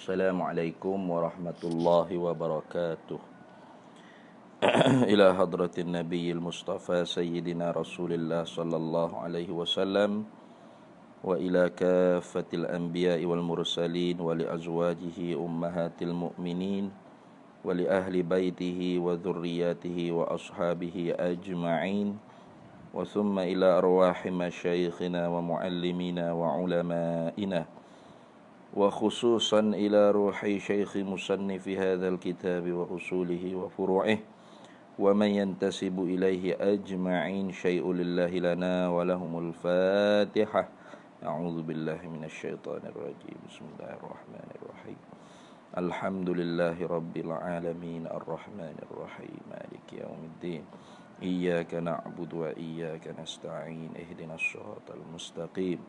Assalamualaikum warahmatullahi wabarakatuh. Ila hadratin nabiyil mustafa sayyidina rasulillah sallallahu alaihi wasallam wa ila kaffatil anbiya'i wal mursalin wa li azwajihi ummahatil mu'minin wa li ahli baitihi wa dhurriyyatihi wa ashabihi ajma'in wa thumma ila arwahi masyayikhina wa muallimina wa ulama'ina وخصوصا إلى روح شيخ مصنف هذا الكتاب وأصوله وفروعه ومن ينتسب إليه أجمعين شيء لله لنا ولهم الفاتحة. أعوذ بالله من الشيطان الرجيم. بسم الله الرحمن الرحيم. الحمد لله رب العالمين الرحمن الرحيم مالك يوم الدين إياك نعبد وإياك نستعين اهدنا الصراط المستقيم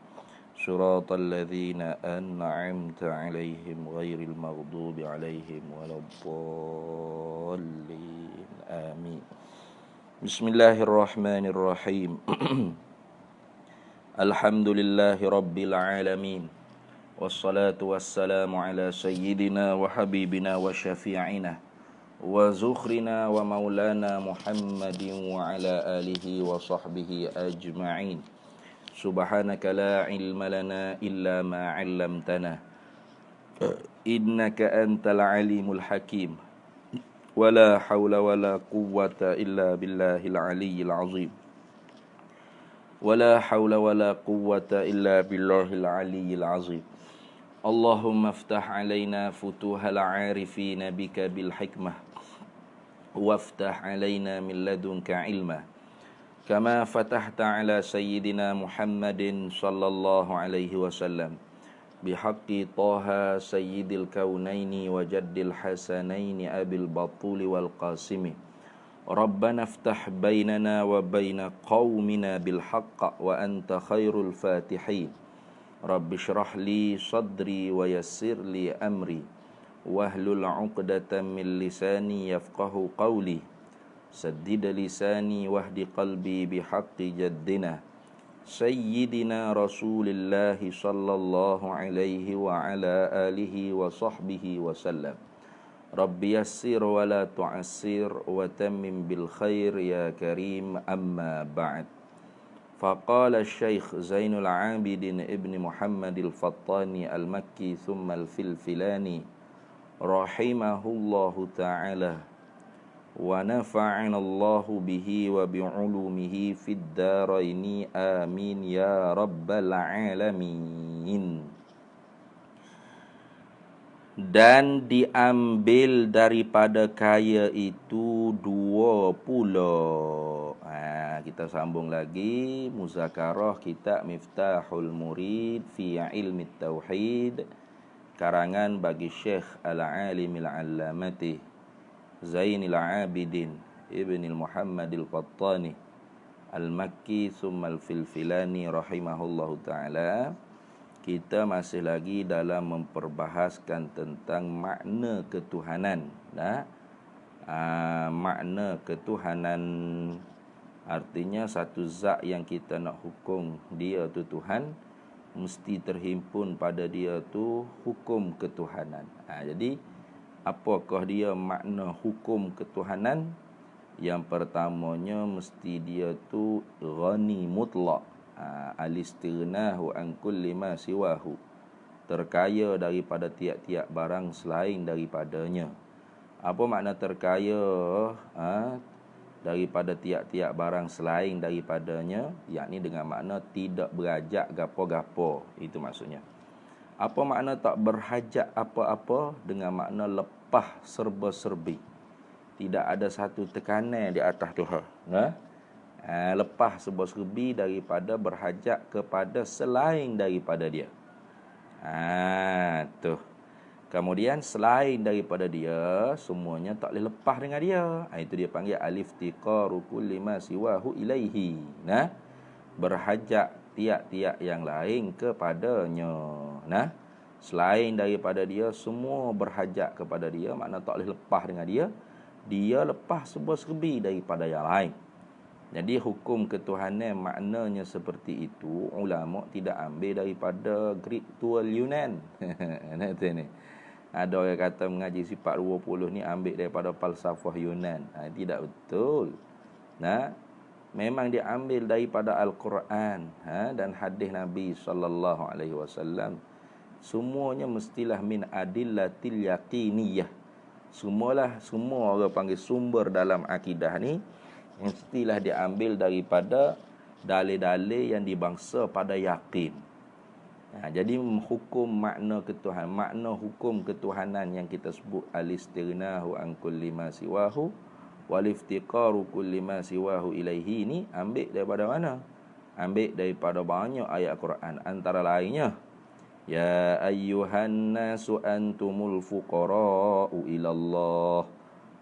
صراط الذين أنعمت عليهم غير المغضوب عليهم ولا الضالين آمين. بسم الله الرحمن الرحيم. الحمد لله رب العالمين والصلاة والسلام على سيدنا وحبيبنا وشفيعنا وزخرنا ومولانا محمد وعلى آله وصحبه أجمعين. Subhanaka la ilma lana illa ma 'allamtana innaka antal alimul hakim wala haula wala quwwata illa billahil aliyyil azim wala haula wala quwwata illa billahil aliyyil azim. Allahumma iftah 'alaina futuhal 'arifin bika bil hikmah waftah 'alaina min ladunka 'ilma kama fatahta ala sayyidina Muhammadin sallallahu alaihi wasallam bihaqqi Taha sayyidil kaunaini wa jaddil hasanaini abil batuli wal qasimi. Rabbana iftah bainana wa baina qaumina bil haqq wa anta khairul fatihin. Rabbi shrah li sadri wa yassir li amri wahlul 'uqdatam min lisani yafqahu qawli. Saddid lisani wahdi qalbi bihaqqi jaddina Sayyidina Rasulillah sallallahu alaihi wa ala alihi wa sahbihi wa sallam. Rabbi yassir wa la tu'assir wa tammim bil khair ya karim amma ba'd. Faqala Syekh Zainul Abidin Ibn Muhammad al-Fattani al-Makki thumma al-Filfilani rahimahullahu ta'ala wa nafa'ana Allahu bihi wa bi'ulumihi fid daraini amin ya rabbal alamin. Dan diambil daripada kaya itu 20. Kita sambung lagi muzakarah kitab Miftahul Murid fi Ilmi Tauhid karangan bagi Syekh Al-Alim Al-Allamati Zainul Abidin Ibn Muhammadil Fattani Al-Makki thumma al-Filfilani rahimahullahu ta'ala. Kita masih lagi dalam memperbahaskan tentang makna ketuhanan. Makna ketuhanan artinya satu zat yang kita nak hukum dia tu Tuhan, mesti terhimpun pada dia tu hukum ketuhanan. Jadi apakah dia makna hukum ketuhanan? Yang pertamanya mesti dia tu ghani mutlak, al-istighna'u an kulli ma siwahu, terkaya daripada tiap-tiap barang selain daripadanya. Apa makna terkaya daripada tiap-tiap barang selain daripadanya? Yakni dengan makna tidak berhajat gapo-gapo, itu maksudnya. Apa makna tak berhajat apa-apa? Dengan makna lepah serba-serbi, tidak ada satu tekanan di atas Tuhan. Lepas sebuah serbi daripada berhajat kepada selain daripada dia. Tu. Kemudian selain daripada dia, semuanya tak boleh lepas dengan dia. Itu dia panggil aliftiqaru kulli ma siwahu ilaihi. Berhajat tiap-tiap yang lain kepadanya. Selain daripada dia, semua berhajat kepada dia, makna tak boleh lepas dengan dia. Dia lepas sebuah serbi daripada yang lain. Jadi hukum ketuhanan maknanya seperti itu, ulama tidak ambil daripada Greek tua Yunan. Ni. Ada orang kata mengaji sifat 20 ni ambil daripada falsafah Yunan. Tidak betul. Memang diambil daripada Al-Quran dan hadis Nabi sallallahu alaihi wasallam. Semuanya mestilah min adillatil yaqiniyah. Semua orang panggil sumber dalam akidah ni mestilah diambil daripada dalil-dalil yang dibangsa pada yakin. Jadi hukum makna ketuhanan, makna hukum ketuhanan yang kita sebut al-istighna'u an kulli ma siwahu wal iftiqaru kulli ma siwahu ilaihi ni ambil daripada mana? Ambil daripada banyak ayat Quran, antara lainnya ya ayyuhan nasu antumul fuqara'u ilallah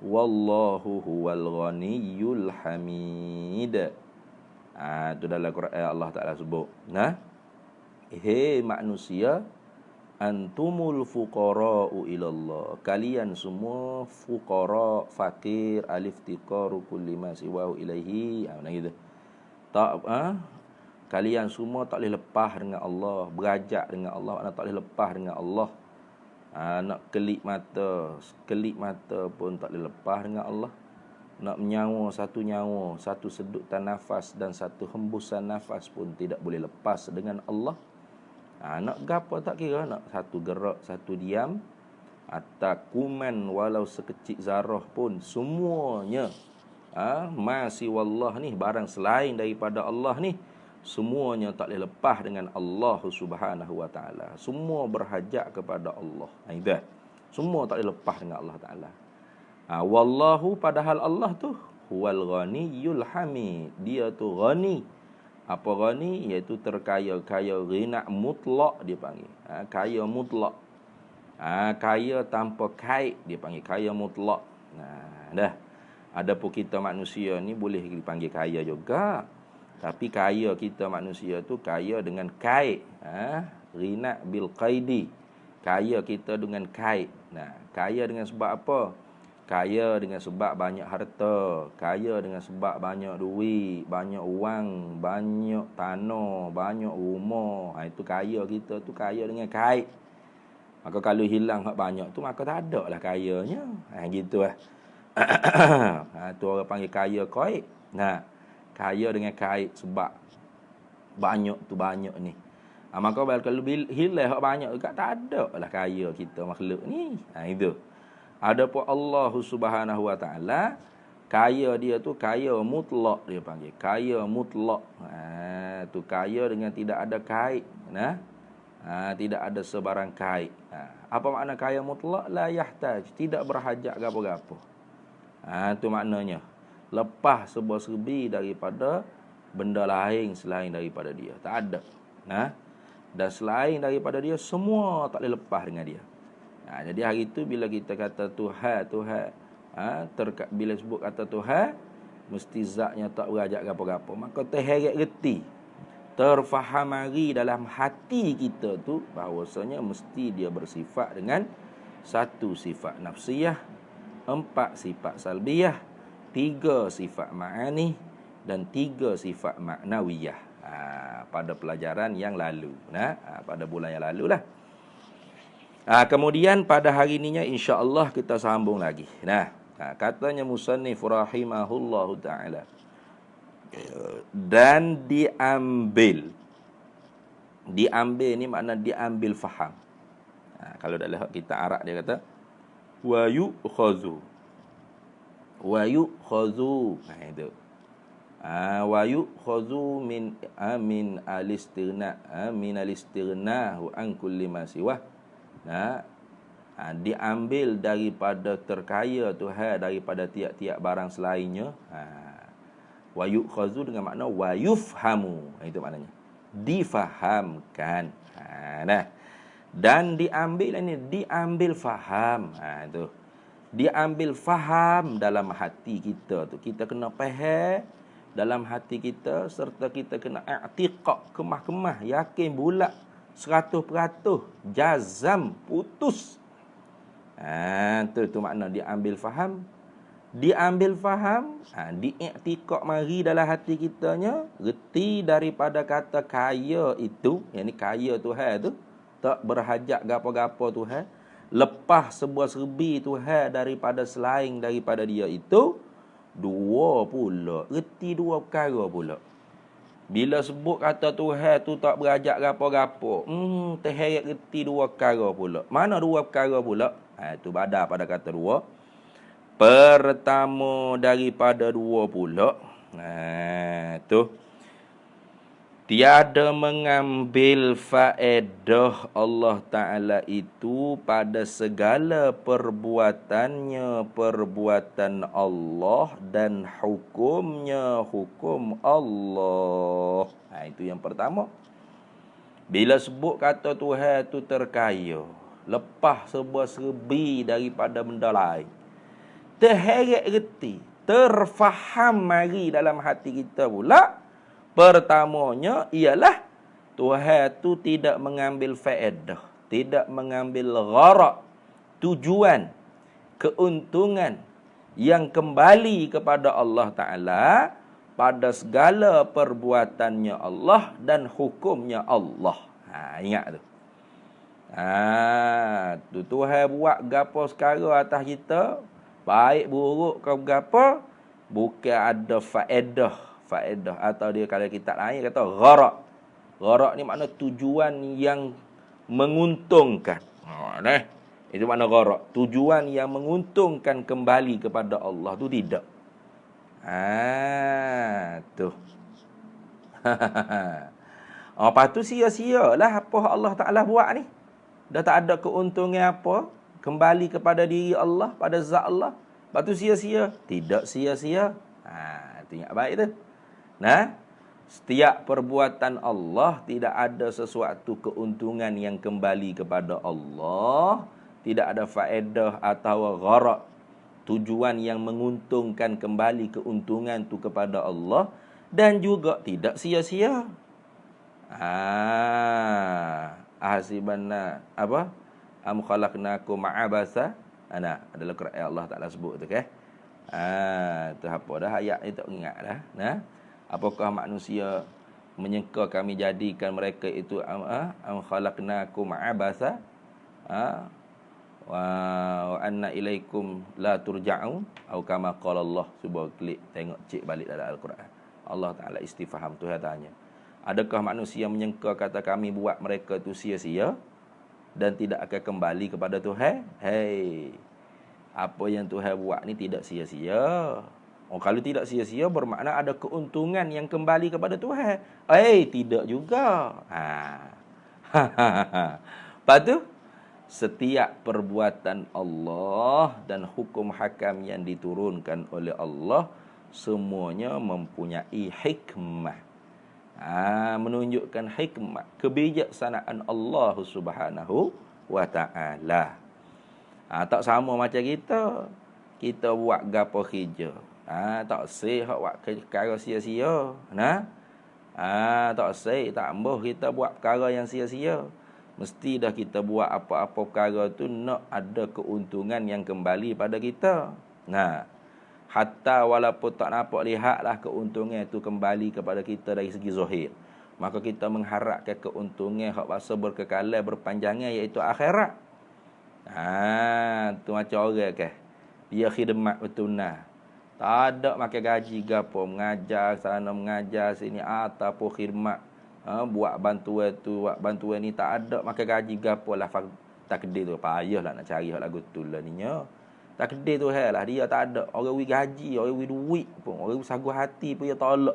wallahu huwal ghaniyyul hamid. Itu dalam Quran Allah Taala sebut. Hei manusia, antumul fuqara'u ilallah. Kalian semua fuqara, fakir, aliftiqaru kulli ma siwahu ilaihi. Macam gitu. Kalian semua tak boleh lepas dengan Allah, berajak dengan Allah, makna tak boleh lepas dengan Allah. Nak kelip mata pun tak boleh lepas dengan Allah. Nak nyawa, satu sedutan nafas dan satu hembusan nafas pun tidak boleh lepas dengan Allah. Nak gapo tak kira, nak satu gerak, satu diam, atau kuman walau sekecil zarah pun semuanya masih wallah ni, barang selain daripada Allah ni, semuanya tak boleh lepas dengan Allah Subhanahu wa taala. Semua berhajat kepada Allah. Itu. Semua tak boleh lepas dengan Allah Taala. Wallahu, padahal Allah tu huwal ghaniyyul hamid. Dia tu ghani. Apa ghani? Iaitu terkaya, kaya ghina mutlak dia panggil. Kaya mutlak. Kaya tanpa kait dia panggil kaya mutlak. Dah. Adapun kita manusia ni boleh dipanggil kaya juga. Tapi kaya kita manusia tu kaya dengan kait. Ghina bil qaidi. Kaya kita dengan kait. Kaya dengan sebab apa? Kaya dengan sebab banyak harta, kaya dengan sebab banyak duit, banyak wang, banyak tanah, banyak rumah. Itu kaya kita tu kaya dengan kait. Maka kalau hilang hak banyak tu, maka tak ada lah kayanya. Gitu lah. Tu orang panggil kaya kait. Kaya dengan kait sebab banyak tu banyak ni. Maka kalau hilang hak banyak tu, tak ada lah kaya kita makhluk ni. Itu. Adapun Allah Subhanahu wa taala, kaya dia tu kaya mutlak dia panggil. Kaya mutlak. Tu kaya dengan tidak ada kait. Tidak ada sebarang kait. Apa makna kaya mutlak? La yahtaj, tidak berhajat gapo-gapo. Tu maknanya. Lepas sebuah serbi daripada benda lain selain daripada dia. Tak ada. Dan selain daripada dia, semua tak boleh lepas dengan dia. Jadi hari itu bila kita kata Tuhan, bila sebut kata Tuhan, mesti zatnya tak berajak apa-apa. Maka terheret reti, terfahamari dalam hati kita tu bahawasanya mesti dia bersifat dengan satu sifat nafsiyah, 4 sifat salbiyah, 3 sifat ma'ani dan 3 sifat maknawiyah. Pada pelajaran yang lalu, pada bulan yang lalu lah. Kemudian pada hari ininya insya-Allah kita sambung lagi. Katanya musannif rahimahullahu taala, dan diambil ni makna diambil faham. Kalau dalam kita Arab dia kata wa yu'khazu. Itu. Wa yu'khazu min al-istighna an kulli ma siwah. Diambil daripada terkaya Tuhan daripada tiap-tiap barang selainnya. Wa yu'khazu dengan makna wa yufhamu. Itu maknanya. Difahamkan. Nah. Dan diambil ini, diambil faham. Itu. Diambil faham dalam hati kita tu. Kita kena faham dalam hati kita, serta kita kena i'tiqad, kemah-kemah, yakin bulat 100%, jazam, putus. Tu makna diambil faham. Diambil faham, diiktikad mari dalam hati kitanya, reti daripada kata kaya itu, yang ni kaya Tuhan tu, tak berhajat gapo-gapo Tuhan, lepas sebuah serbi Tuhan daripada selain daripada dia itu, dua pula, reti dua perkara pula. Bila sebut kata Tuhan tu tak berhajat gapo-gapo, terheret reti dua perkara pula. Mana dua perkara pula? Itu badar pada kata dua. Pertama daripada dua pula, tu tiada mengambil faedah Allah Ta'ala itu pada segala perbuatannya, perbuatan Allah, dan hukumnya, hukum Allah. Itu yang pertama. Bila sebut kata Tuhan itu terkaya, lepas sebuah serbi daripada benda lain, terheret reti, terfaham mari dalam hati kita pula. Pertamanya ialah Tuhan tu tidak mengambil faedah, tidak mengambil gharak, tujuan, keuntungan yang kembali kepada Allah Ta'ala pada segala perbuatannya Allah dan hukumnya Allah. Ingat tu. Tu Tuhan buat gapo sekarang atas kita, baik buruk ke apa, bukan ada faedah atau dia kalau kitab lain kata gharak. Gharak ni makna tujuan yang menguntungkan. Itu makna gharak, tujuan yang menguntungkan kembali kepada Allah tu tidak. Tu. Lepas tu sia-sialah apa Allah Ta'ala buat ni. Dah tak ada keuntungan apa, kembali kepada diri Allah, pada zat Allah. Lepas tu sia-sia? Tidak sia-sia. Itu ingat baik tu. Setiap perbuatan Allah tidak ada sesuatu keuntungan yang kembali kepada Allah. Tidak ada faedah atau gharak, tujuan yang menguntungkan kembali keuntungan tu kepada Allah. Dan juga tidak sia-sia. Ahasibanna apa? Am khalaqnakum ma'abasa. Adalah Quran Allah Ta'ala sebut tu kan. Tu apa dah ayat ni tak ingat dah. Apakah manusia menyangka kami jadikan mereka itu am khalaqnakum ma'abasa wa anna ilaikum la turja'un atau kama qala Allah. Cuba klik tengok cek balik dalam Al-Quran. Allah Ta'ala istifham, Tuhan tanya, adakah manusia menyangka kata kami buat mereka itu sia-sia dan tidak akan kembali kepada Tuhan? Apa yang Tuhan buat ni tidak sia-sia. Kalau tidak sia-sia bermakna ada keuntungan yang kembali kepada Tuhan. Tidak juga. Lepas tu, setiap perbuatan Allah dan hukum hakam yang diturunkan oleh Allah, semuanya mempunyai hikmah. Menunjukkan hikmah, kebijaksanaan Allah Subhanahu wa Ta'ala. Tak sama macam kita. Kita buat gapo kerja. Tak sihat buat perkara sia-sia. Tak sihat, tak ambuh kita buat perkara yang sia-sia. Mesti dah kita buat apa-apa perkara tu nak ada keuntungan yang kembali pada kita. Hatta walaupun tak nampak lihatlah keuntungan itu kembali kepada kita dari segi zahir, maka kita mengharapkan keuntungan hak bahasa berkekalan berpanjangan, iaitu akhirat. Tu macam orang ke, dia khidmat betul tak ada makan gaji gapo, mengajar sana mengajar sini ataupun khidmat, buat bantuan tu buat bantuan ni, tak ada makan gaji gapo lah. Takdir tu payahlah nak cari hak lagu tu lah ninya. Takdir tu lah, dia tak ada. Orang wi gaji, orang wi duit pun, orang wi sagu hati pun dia tolak.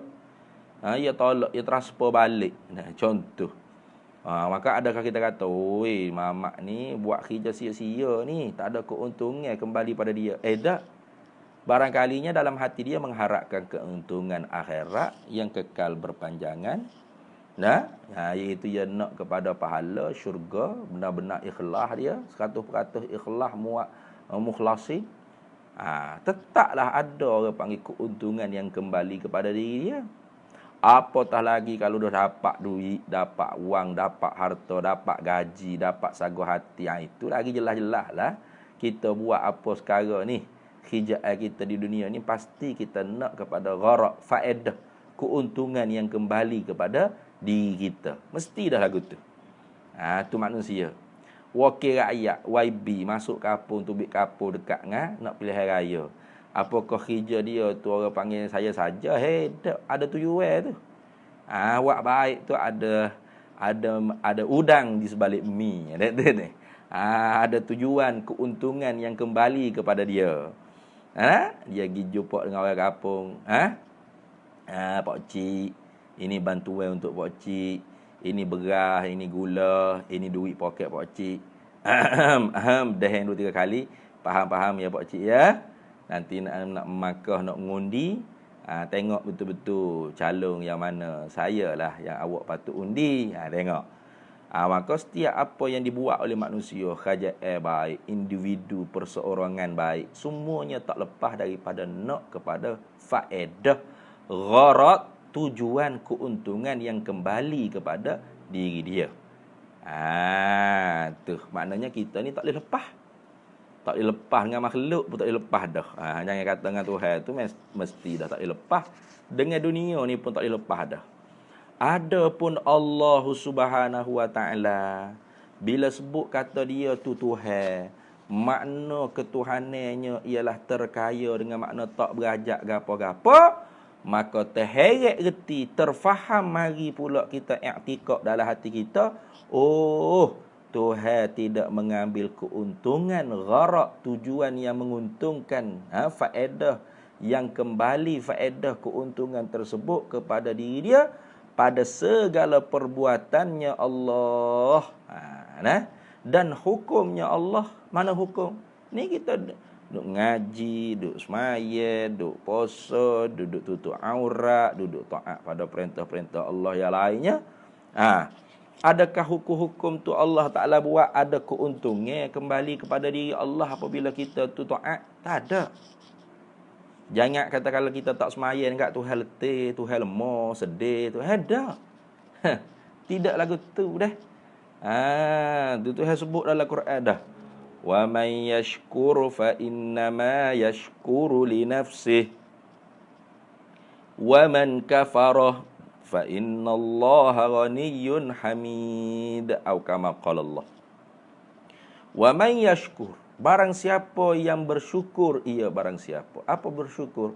Dia tolak, dia transfer balik. Contoh. Maka adakah kita kata, oi mamak ni buat kerja sia-sia ni, tak ada keuntungan kembali pada dia? Tak. Barangkalinya dalam hati dia mengharapkan keuntungan akhirat yang kekal berpanjangan. Nah, iaitu dia nak kepada pahala syurga, benar-benar ikhlas dia, 100% ikhlas mukhlasin. Tetaplah ada orang panggil keuntungan yang kembali kepada diri dia. Apatah lagi kalau dah dapat duit, dapat wang, dapat harta, dapat gaji, dapat sagu hati. Itu lagi jelas-jelas lah. Kita buat apa sekarang ni, hijab kita di dunia ni, pasti kita nak kepada gharak, faedah, keuntungan yang kembali kepada diri kita. Mesti dah lagu tu. Tu manusia. Wakil rakyat, YB, masuk kapur untuk bik kapur dekat nak pilihan raya. Apakah kerja dia tu orang panggil saya saja? Ada tujuan tu. Buat baik tu ada udang di sebalik mi. Ada tujuan, keuntungan yang kembali kepada dia. Dia pergi jumpa dengan orang kampung. Pak cik, ini bantuan untuk pak cik. Ini beras, ini gula, ini duit poket pak cik. Dah 2-3 kali. Faham-faham ya pak cik ya. Nanti nak makah, nak mengundi, tengok betul-betul calon yang mana. Saya lah yang awak patut undi. Tengok. Maka setiap apa yang dibuat oleh manusia, kerajaan baik, individu, perseorangan baik, semuanya tak lepas daripada nak kepada faedah, gharat, tujuan, keuntungan yang kembali kepada diri dia. Tu maknanya kita ni tak boleh lepas. Tak boleh lepas dengan makhluk pun tak boleh lepas dah. Jangan kata dengan Tuhan tu mesti dah tak boleh lepas. Dengan dunia ni pun tak boleh lepas dah. Adapun Allah Subhanahu wa taala, bila sebut kata dia tu Tuhan, makna ketuhanannya ialah terkaya dengan makna tak berajak gapo-gapo, maka terheret reti, terfaham mari pula kita i'tikad dalam hati kita, Tuhan tidak mengambil keuntungan, gharak, tujuan yang menguntungkan, faedah yang kembali, faedah keuntungan tersebut kepada diri dia pada segala perbuatannya Allah. Dan hukumnya Allah. Mana hukum? Ni kita duduk ngaji, duduk semaya, duduk puasa, duduk tutup aurat, duduk taat pada perintah-perintah Allah yang lainnya. Adakah hukum-hukum tu Allah Ta'ala buat ada keuntungan kembali kepada diri Allah apabila kita tu taat? Tak ada. Jangan kata kalau kita tak semayan kat Tuhan letih, Tuhan lemah, sedih, Tuhan dah. Tidak lagu tu dah. Tuhan sebut dalam Quran dah. Wa man yashkur fa innama yashkuru li nafsihi. Wa man kafara fa innallaha ghaniyyun hamid. Atau kama qala Allah. Wa man yashkur, barang siapa yang bersyukur, ia barang siapa. Apa bersyukur?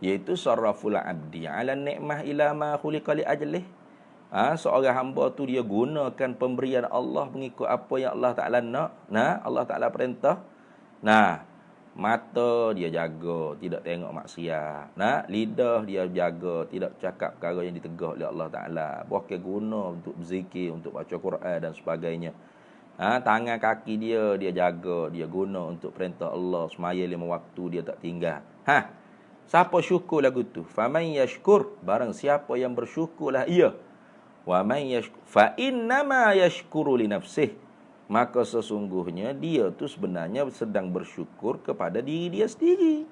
Iaitu sarraful abdi ala ni'mah ila ma khuliqa li ajlih. Seorang hamba tu dia gunakan pemberian Allah mengikut apa yang Allah Ta'ala nak. Allah Ta'ala perintah. Mata dia jaga, tidak tengok maksiat. Lidah dia jaga, tidak cakap perkara yang ditegah oleh Allah Ta'ala. Bukan guna untuk berzikir, untuk baca Quran dan sebagainya. Tangan kaki dia jaga, dia guna untuk perintah Allah. Semaya 5 waktu dia tak tinggal. Siapa syukur lagu tu? Faman yashkur, barang siapa yang bersyukurlah ia. Wa man yashkur fa innama yashkuru li nafsihi, maka sesungguhnya dia tu sebenarnya sedang bersyukur kepada diri dia sendiri.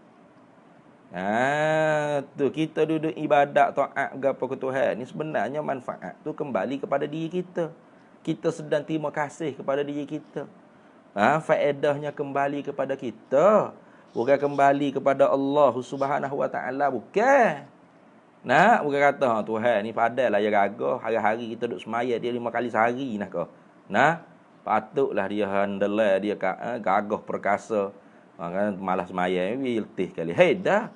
Tu kita duduk ibadat taat gapo ke Tuhan ni, sebenarnya manfaat tu kembali kepada diri kita. Kita sedang terima kasih kepada diri kita. Faedahnya kembali kepada kita, bukan kembali kepada Allah Subhanahu wa taala, bukan. Bukan kata Tuhan ni padahlah ya gagah, hari-hari kita duduk semaya dia 5 kali sehari patutlah dia handle dia gagah perkasa. Kan malas semaya ni letih kali. Dah.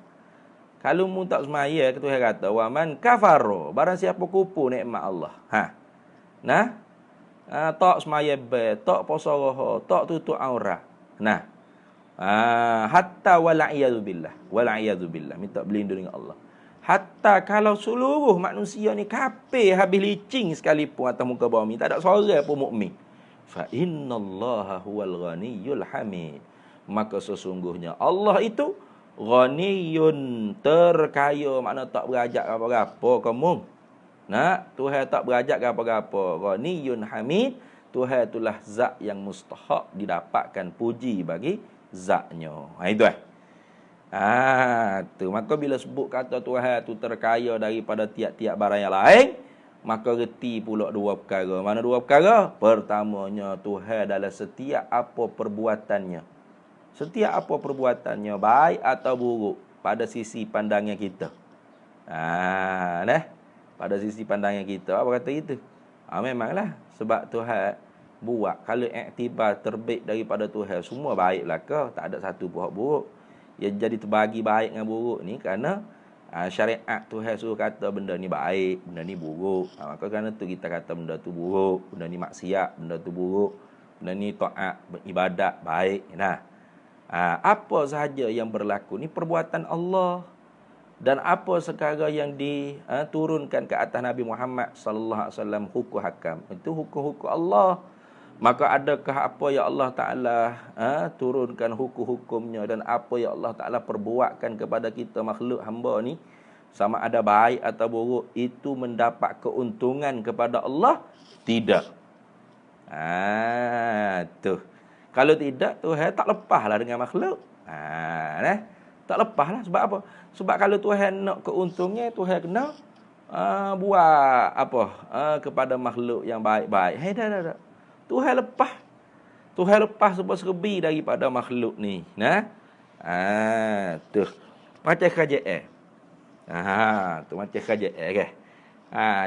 Kalau mu tak semaya, Tuhan kata wa man kafara, barang siapa kufur nikmat Allah. Tak semaya tak puasa roha, tak tutup aurat. Hatta wal'iyadu billah, minta berlindung dengan Allah. Hatta kalau seluruh manusia ni kafir habis licin sekalipun atas muka bumi, tak ada seorang pun mukmin, fa innallaha huwal ghaniyyul hamid, maka sesungguhnya Allah itu Ghaniyun, terkaya, makna tak berajak apa-apa kamu. Nak, Tuhan tak berajak apa-apa. Ghaniyun hamid, Tuhan itulah zat yang mustahak didapatkan puji bagi zatnya. Itu tu. Maka bila sebut kata Tuhan tu terkaya daripada tiap-tiap barang yang lain, maka reti pula dua perkara. Mana dua perkara? Pertamanya, Tuhan dalam setiap apa perbuatannya. Setiap apa perbuatannya, baik atau buruk, pada sisi pandangan kita. Pada sisi pandangan kita, apa kata itu? Memanglah, sebab Tuhan buat, kalau iktibar terbit daripada Tuhan, semua baik belaka, tak ada satu pun buruk. Ia jadi terbagi baik dengan buruk ni kerana syariat Tuhan suruh kata benda ni baik, benda ni buruk. Maka kerana tu kita kata benda tu buruk, benda ni maksiat, benda tu buruk, benda ni taat, ibadat, baik. Apa sahaja yang berlaku ni perbuatan Allah, dan apa sekarang yang diturunkan ke atas Nabi Muhammad sallallahu alaihi wasallam, hukum hakam, itu hukum-hukum Allah. Maka adakah apa yang Allah Ta'ala turunkan hukum-hukumnya dan apa yang Allah Ta'ala perbuatkan kepada kita makhluk hamba ni, sama ada baik atau buruk, itu mendapat keuntungan kepada Allah? Tidak. Tu. Kalau tidak, Tuhan tak lepaslah dengan makhluk. Tak lepaslah. Sebab apa? Sebab kalau Tuhan nak keuntungnya, Tuhan kena buat apa kepada makhluk yang baik-baik. Dah. Tuhan lepas serba-serbi daripada makhluk ni. Tu. Macam kerajaan. Tu macam kerajaan kan.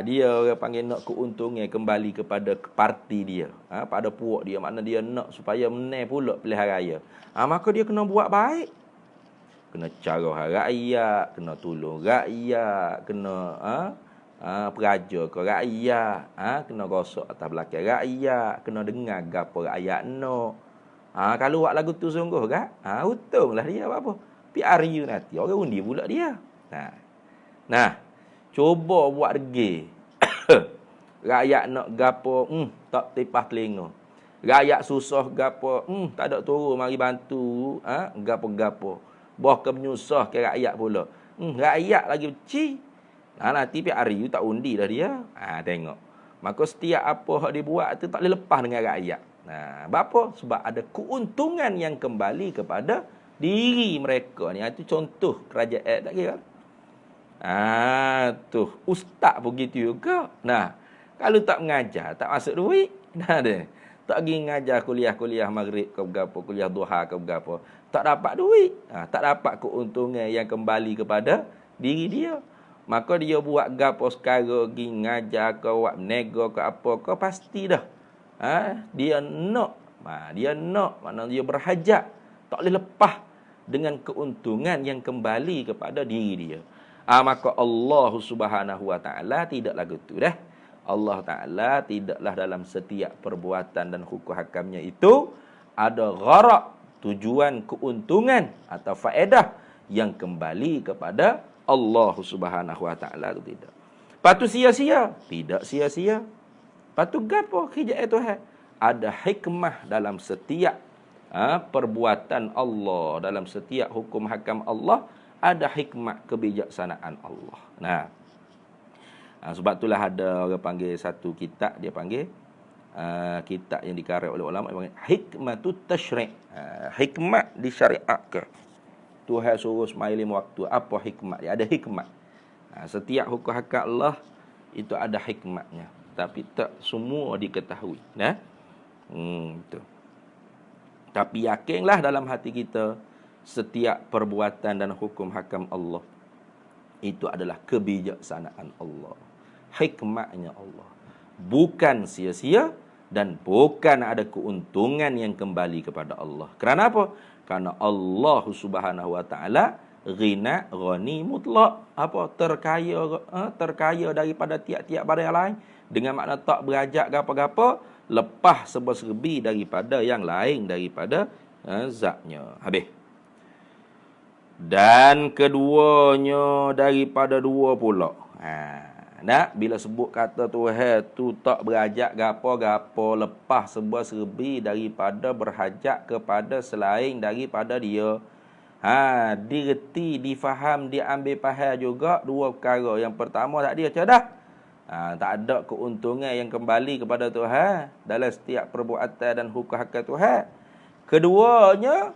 Dia orang panggil nak keuntungnya kembali kepada parti dia, pada puak dia, makna dia nak supaya menang pula pilihan raya. Maka dia kena buat baik, kena cara rakyat, kena tolong rakyat, kena peraja ke rakyat, kena rosak atas belakang rakyat, kena dengar gapo rakyat nak. Kalau buat lagu tu sungguh kan, untunglah dia apa? PRU nanti orang undi pula dia. Cuba buat regi. Rakyat nak gapo, tak tipah telinga. Rakyat susah gapo, tak ada turun mari bantu, gapo-gapo. Bahkan menyusah ke rakyat pula. Rakyat lagi beci. Nanti PRU tak undi dah dia. Tengok. Maka setiap apa yang dibuat tu tak boleh lepas dengan rakyat. Apa? Sebab ada keuntungan yang kembali kepada diri mereka ni. Itu contoh kerajaan, tak kira. Tu ustaz pun gitu juga. Kalau tak mengajar, tak masuk duit. Dia tak pergi mengajar kuliah maghrib ke berapa, kuliah duha ke berapa, tak dapat duit. Tak dapat keuntungan yang kembali kepada diri dia. Maka dia buat gapo sekarang, pergi mengajar ke, buat menega ke apa ke, pasti dah dia nak. Maknanya dia berhajat, tak boleh lepas dengan keuntungan yang kembali kepada diri dia. Maka Allah Subhanahu wa taala tidaklah gitu dah. Allah Taala tidaklah dalam setiap perbuatan dan hukum hakamnya itu ada gharak, tujuan keuntungan atau faedah yang kembali kepada Allah Subhanahu wa taala, itu tidak. Patu sia-sia? Tidak sia-sia. Patu gapo kerja Tuhan? Ada hikmah dalam setiap perbuatan Allah, dalam setiap hukum hakam Allah ada hikmah kebijaksanaan Allah. Sebab itulah ada orang panggil satu kitab, dia panggil kitab yang dikarang oleh ulama, dia panggil hikmatut tasyri'. Hikmat disyariatkan. Tuhan suruh semai 5 waktu. Apa hikmat dia? Ada hikmat. Setiap hukum hakam Allah itu ada hikmatnya, tapi tak semua diketahui. Itu. Tapi yakinlah dalam hati kita, setiap perbuatan dan hukum hakam Allah itu adalah kebijaksanaan Allah, hikmatnya Allah, bukan sia-sia dan bukan ada keuntungan yang kembali kepada Allah. Kerana apa? Karena Allah Subhanahu wa taala ghani mutlak, terkaya daripada tiap-tiap barang yang lain, dengan makna tak berajak apa-apa, lepas serba-serbi daripada yang lain daripada zatnya. Habis. Dan keduanya daripada dua pula. Bila sebut kata Tuhan tu tak berajak gapo-gapo, lepas serba-serbi daripada berhajat kepada selain daripada dia, Direti, difaham, diambil faham juga dua perkara. Yang pertama tak dia cadah. Tak ada keuntungan yang kembali kepada Tuhan dalam setiap perbuatan dan hukum hak Tuhan. Keduanya,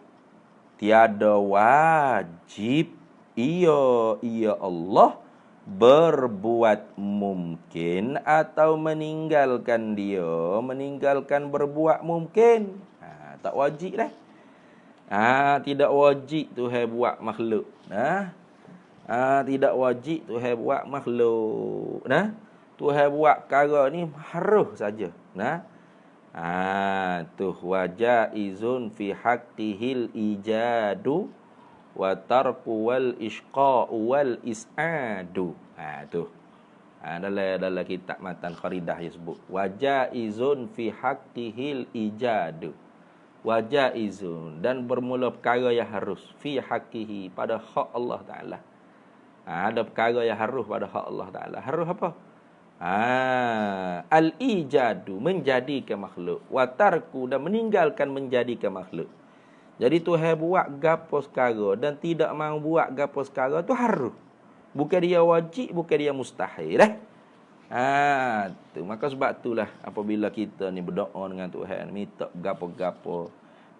tiada wajib ia Allah berbuat mungkin atau meninggalkan berbuat mungkin. Tak wajib dah. Tidak wajib Tuhan buat makhluk. Tidak wajib Tuhan buat makhluk. Tuhan buat perkara ni harus saja. Tu wajaizun fi haqqihil ijadu wa tarku wal isqa'u wal is'adu. Tu. Dalam kitab Matan Kharidah dia sebut wajaizun fi haqqihil ijadu. Wajaizun, dan bermula perkara yang harus fi haqqihi, pada hak Allah Taala. Ada perkara yang harus pada hak Allah Taala. Harus apa? Al-ijadu, menjadikan makhluk. Watarku, dan meninggalkan menjadikan makhluk. Jadi Tuhan buat gapo sekara dan tidak mahu buat gapo sekara tu harus. Bukan dia wajib, bukan dia mustahil. Tu. Maka sebab itulah apabila kita ni berdoa dengan Tuhan, minta gapo-gapo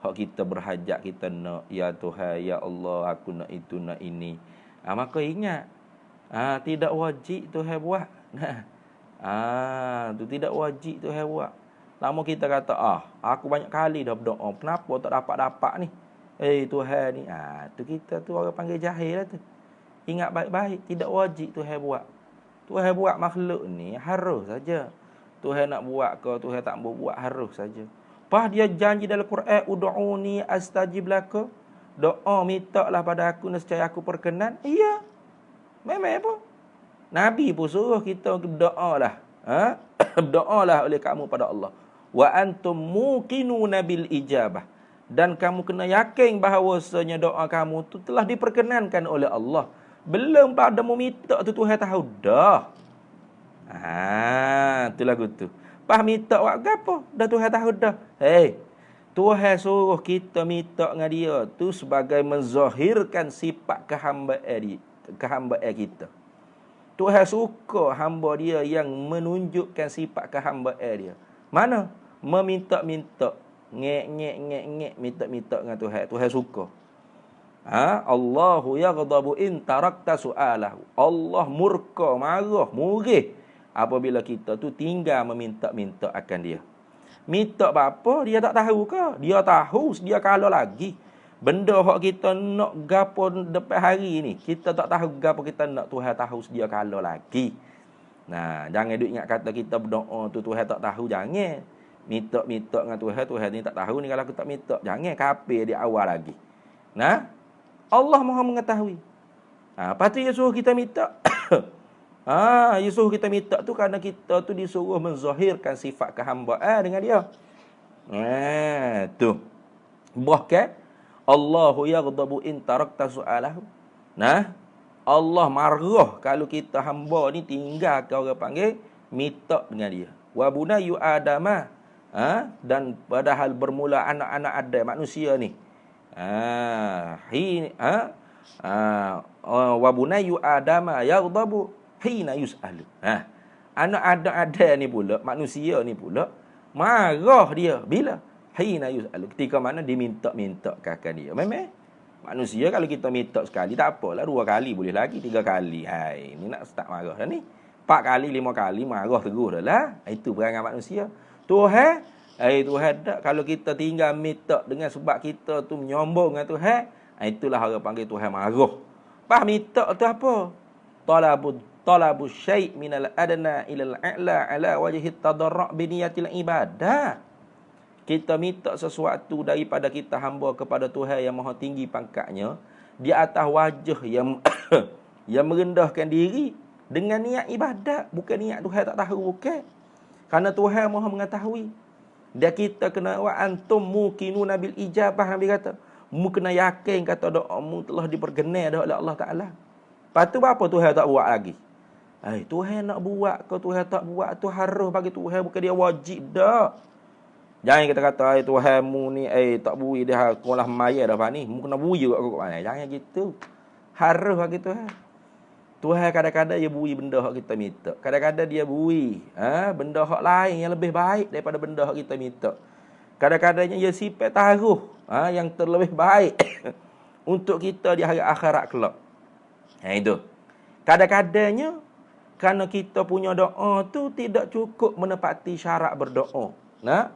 hak kita berhajat, kita nak, ya Tuhan, ya Allah, aku nak itu, nak ini. Maka ingat, tidak wajib Tuhan buat. Tu tidak wajib Tuhan buat. Lama kita kata, aku banyak kali dah berdoa, kenapa tak dapat-dapat ni? Tuhan ni. Tu kita tu orang panggil jahil lah tu. Ingat baik-baik, tidak wajib Tuhan buat. Tuhan buat makhluk ni harus saja. Tuhan nak buat ke, Tuhan tak mau buat, harus saja. Pas dia janji dalam Quran, ud'uni astajib lakum. Doa, mintalah pada aku nescaya aku perkenan. Iya. Memang apa? Nabi pun suruh kita berdoalah. Berdoalah oleh kamu pada Allah. Wa antum muqinuna bil ijabah. Dan kamu kena yakin bahawasanya doa kamu tu telah diperkenankan oleh Allah. Belum pada meminta tu Tuhan tahu dah. Tu lagu tu. Pas minta buat apa? Dah Tuhan tahu dah. Tuhan suruh kita minta dengan dia tu sebagai menzahirkan sifat kehambaan kita. Tuhan suka hamba dia yang menunjukkan sifat kehambaan dia. Mana? Meminta-minta. Ngek, minta-minta dengan Tuhan. Tuhan suka. Allahu yaghdabu in tarakta su'alahu. Allah murka, marah, murih apabila kita tu tinggal meminta-minta akan dia. Minta apa? Dia tak tahu ke? Dia tahu, dia kalah lagi. Benda hak kita nak gapo depan hari ni, kita tak tahu gapo kita nak, Tuhan tahu sedia kala lagi. Jangan duk ingat kata kita berdoa tu Tuhan tak tahu, jangan. Minta-minta dengan Tuhan, Tuhan ni tak tahu ni kalau aku tak minta. Jangan kafir di awal lagi. Allah Maha mengetahui. Lepas tu dia suruh kita minta. Dia suruh kita minta tu kerana kita tu disuruh menzahirkan sifat kehambaan dengan dia. Tu. Bahkan Allahu yaghdabu in tarakta su'alahu. Allah marah kalau kita hamba ni tinggal ke orang panggil minta dengan dia. Wa bunayyu adama. Dan padahal bermula anak-anak Adam, manusia ni. Wa bunayyu adama yaghdabu hina yus'alu. Anak Adam ni pula, manusia ni pula, marah dia bila hina yus'alu, ketika mana diminta-minta akan dia. Memang manusia kalau kita minta sekali tak apalah, 2 kali boleh lagi, 3 kali. Ni nak start marah dah ni. 4 kali, 5 kali marah terus dah lah. Itu perangai manusia. Tuhan, Tuhan tak, kalau kita tinggal minta dengan sebab kita tu menyombong dengan Tuhan, itulah orang panggil Tuhan marah. Pas minta tu apa? Talabu syai' minal adna ilal a'la ala wajhi tadarru' bi niyatil ibadah. Kita minta sesuatu daripada kita hamba kepada Tuhan yang maha tinggi pangkatnya, di atas wajah yang yang merendahkan diri dengan niat ibadat, bukan niat Tuhan tak tahu, bukan. Karena Tuhan maha mengetahui. Dan kita kena wa antum muqinuna bil ijabah, Nabi kata. Mu kena yakin kata doamu telah diperkenan oleh Allah Taala. Lepas tu apa Tuhan tak buat lagi? Tuhan nak buat ke Tuhan tak buat tu harus bagi Tuhan, bukan dia wajib dah. Jangan kita kata Tuhanmu ni tak bui dia kolah maya dah ni. Mu kena bui juga kok mana. Jangan gitu. Harus bagi Tuhan. Tuhan kadang-kadang dia bui benda hak kita minta. Kadang-kadang dia bui benda hak lain yang lebih baik daripada benda hak kita minta. Kadang-kadangnya dia sifat taruh yang terlebih baik untuk kita di hari akhirat kelak. Itu. Kadang-kadangnya kerana kita punya doa tu tidak cukup menepati syarat berdoa. Nah,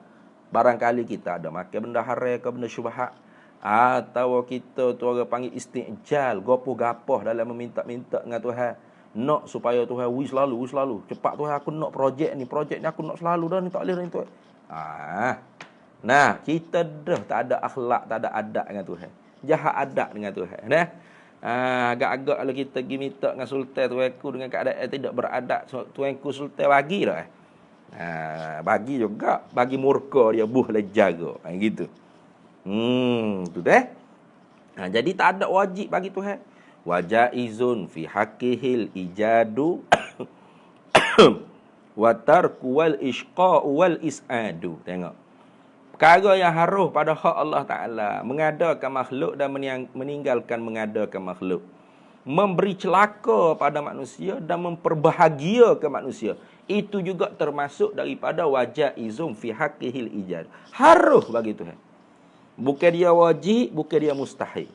barangkali kita ada makan benda haram ke benda syubhat, atau kita tu orang panggil istijal, gopoh-gapoh dalam meminta-minta dengan Tuhan. Nak supaya Tuhan wis selalu. Cepat Tuhan, aku nak projek ni aku nak selalu dah ni, tak boleh dah ni Tuhan. Nah, kita dah tak ada akhlak, tak ada adab dengan Tuhan. Jahat adab dengan Tuhan. Nah. Agak-agak kalau kita pergi minta dengan sultan tuanku dengan keadaan tidak beradab, tuanku sultan bagi dah. Bagi juga, bagi murka dia boleh jaga. Gitu. Tu deh. Jadi tak ada wajib bagi Tuhan. Wajaizun fi haqqihil ijadu wa tarku wal isqa wal is'adu. Tengok. Perkara yang harus pada hak Allah Ta'ala, mengadakan makhluk dan meninggalkan mengadakan makhluk. Memberi celaka pada manusia dan memperbahagiakan manusia. Itu juga termasuk daripada wajaizum fi haqqihil ijad. Harus bagi Tuhan. Bukan dia wajib, bukan dia mustahil.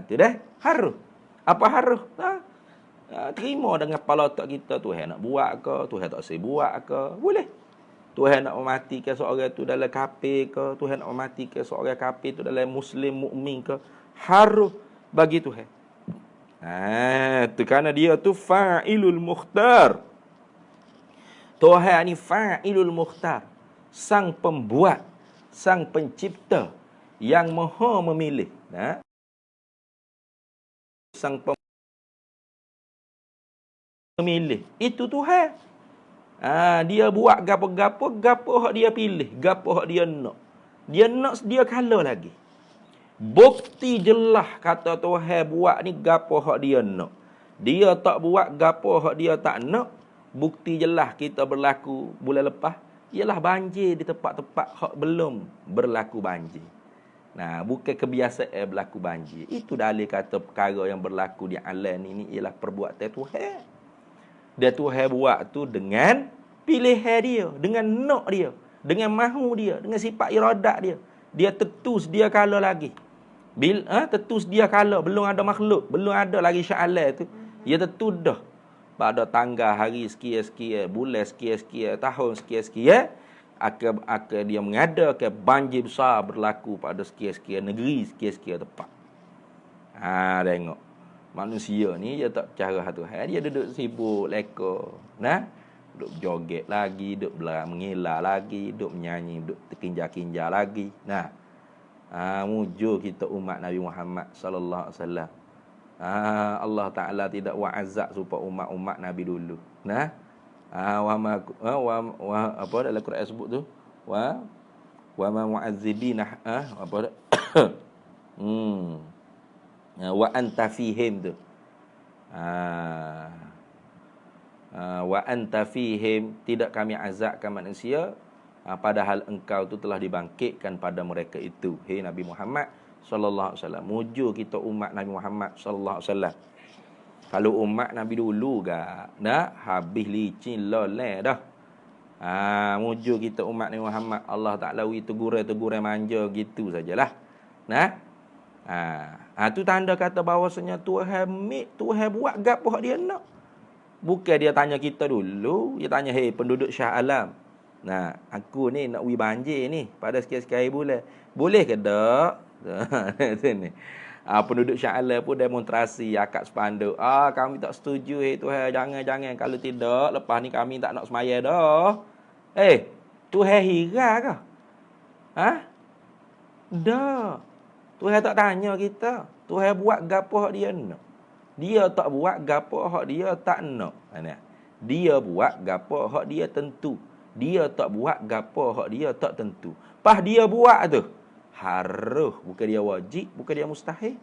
Itu dah. Harus. Apa harus? Terima dengan kepala otak kita. Tuhan nak buat ke? Tuhan tak saya buat ke? Boleh. Tuhan nak mematikan seorang tu dalam kafir ke? Tuhan nak mematikan seorang kafir tu dalam muslim mukmin ke? Harus bagi Tuhan. Tu kerana dia tu fa'ilul mukhtar. Tuhan ni fa'ilul mukhtar. Sang pembuat, sang pencipta yang maha memilih. Sang pemilih. Itu Tuhan. Dia buat gapo-gapo hak dia pilih, gapo hak dia nak. Dia nak sedia kala lagi. Bukti jelas kata Tuhan buat ni gapo hak dia nak. Dia tak buat gapo hak dia tak nak. Bukti jelas kita berlaku bulan lepas ialah banjir di tempat-tempat hak belum berlaku banjir. Bukan kebiasaan berlaku banjir. Itu dalil kata perkara yang berlaku di alam ini ialah perbuatan Tuhan. Dia Tuhan buat tu dengan pilihan dia, dengan nak dia, dengan mahu dia, dengan sifat iradat dia. Dia tentu sedia kala lagi. Tentu sedia kala, belum ada makhluk, belum ada lagi sya'alah tu. Dia tentu dah. Pada tanggal hari sekian-sekian, bulan sekian-sekian, tahun sekian-sekian, akan dia mengadakan banjir besar berlaku pada sekian-sekian negeri, sekian-sekian tempat. Tengok. Manusia ni dia tak percaya Tuhan. Dia duduk sibuk leka. Duduk joget lagi, duduk mengilah lagi, duduk menyanyi, duduk terkinja-kinja lagi. Mujur kita umat Nabi Muhammad sallallahu alaihi wasallam. Allah Taala tidak wa'azab supaya umat-umat Nabi dulu. Apa dalam Quran sebut tu? Wa ma mu'azzibina apa dah? Wa anta fihim tu. Wa anta fihim, tidak kami azabkan manusia padahal engkau tu telah dibangkitkan pada mereka itu. Hei Nabi Muhammad sallallahu alaihi wasallam, mujur kita umat Nabi Muhammad sallallahu alaihi wasallam. Kalau umat Nabi dulu habis licin loleh dah. Mujur kita umat Nabi Muhammad, Allah Taala teguran manja gitu sajalah. Tu tanda kata bahawasanya Tuhan buat gapo hak dia nak. Bukan dia tanya kita dulu, dia tanya, "Hei penduduk Shah Alam. Aku ni nak pergi banjir ni pada sekian-sekian bulan. Boleh ke tak?" Sini. Penduduk Shah Alam pun demonstrasi akad sepanduk. Kami tak setuju, Tuhan, jangan. Kalau tidak, lepas ni kami tak nak semaya dah. Tuhan hira ke? Dah. Tuhan tak tanya kita. Tuhan buat gapo hak dia nak. Dia tak buat gapo hak dia tak nak. Dia buat gapo hak dia tentu. Dia tak buat gapo hak dia tak tentu. Pas dia buat tu, harus, bukan dia wajib, bukan dia mustahil.